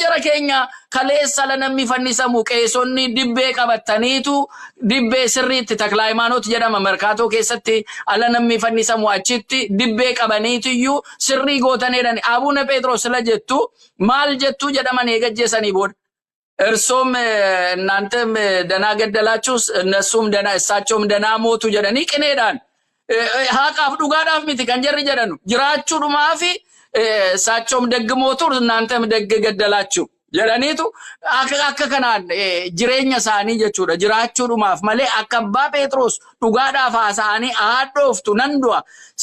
jara keenya kaleessa lanammi fannisamu qeessonni dibbee qabataniitu dibbee sirriitti takla haymaanoot jedhama markaatoo keessatti alanammi fannisamu achitti dibbee qabaniitu iyyuu sirrii gootaneedhan Abuna Phexros la jettu maal jettu jedhaman eegajjeesanii booda እርሶም እናንተም ደና ገደላችሁስ እነሱም ደና እሳቸውም ደና ሞቱ ጀደኒ ቅኔዳን ሀቃፍ ዱጋዳፍ ሚቲ ከንጀሪ ጀደኑ ጅራቹ ዱማፊ እሳቸውም ደግ ሞቱ እናንተም ደግ ገደላችሁ ጀደኒቱ አከከናን ጅሬኛ ሳኒ ጀቹዳ ጅራቹ ዱማፍ ማለ አከባ ጴጥሮስ ዱጋዳፍ አሳኒ አዶፍቱ ነንዱዋ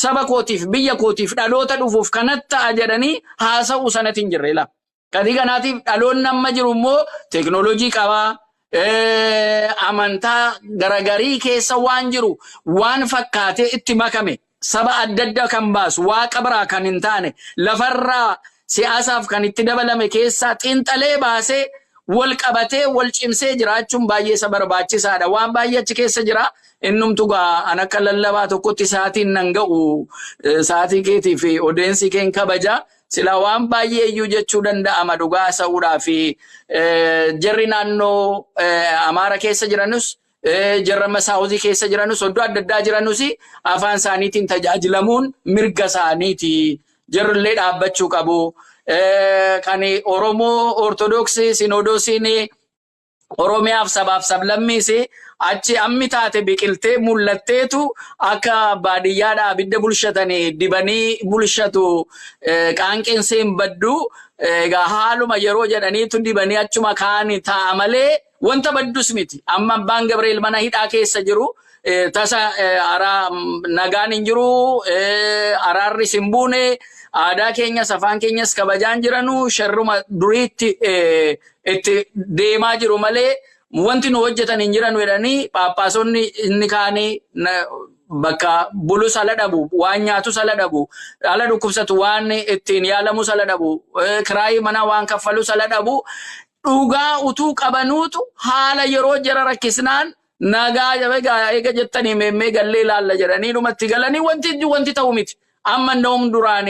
ሰበኮቲፍ ብየኮቲፍ ዳሎተ ዱፉፍ ከነታ ጀደኒ ሀሰው ሰነቲን ጅሬላ Kadiga natif alon nama jirumo teknologi kawa amanta garagari keessa waan jiru waan fakkaate itti makame saba addadda kan baasu waa qabraa kan hin taane lafarraa siyaasaaf kan itti dabalame keessa xiinxalee baasee wal qabatee wal cimsee jiraachuun baay'ee isa barbaachisaadha waan baay'ee achi keessa jira innumtu gaa an akka lallabaa tokkotti sa'aatiin nan ga'u sa'aatii keetii fi odeensi keen kabaja sila waan baay'ee iyyuu jechuu danda'ama dhugaa sa'uudhaa fi jarri naannoo Amaara keessa jiranus jarra Masaawuzii keessa jiranus oddoo adda addaa jiranus afaan isaaniitiin tajaajilamuun mirga isaaniiti jarrillee dhaabbachuu qabu kan Oromoo Ortodoksii Sinodoosiin Oromiyaaf sabaaf sablammiisi achi ammi taate biqiltee mul'atteetu akka baadiyyaadha abidda bulshatanii dibanii bulshatu qaanqeenseen baddu egaa haaluma yeroo jedhaniitu dibanii achuma kaani ta'a malee wanta baddus miti amma abbaan Gabriel mana hidhaa keessa jiru tasa ara nagaan hin jiru araarri simbuune aadaa keenyas afaan keenyas kabajaan jiranu sharruma duriitti itti deemaa jiru malee wanti nu hojjetan hin jiran wedhanii paappaasonni inni kaanii bakka bulu sala dhabu waan nyaatu sala dhabu ala dhukkubsatu waan ittiin yaalamu sala dhabu kiraayi mana waan kaffalu sala dhabu dhugaa utuu qabanuutu haala yeroo jara rakkisnaan nagaa jabegaa eega jettanii meemmee gallee ilaalla jedhanii dhumatti galanii wanti ta'u miti amma noom duraanii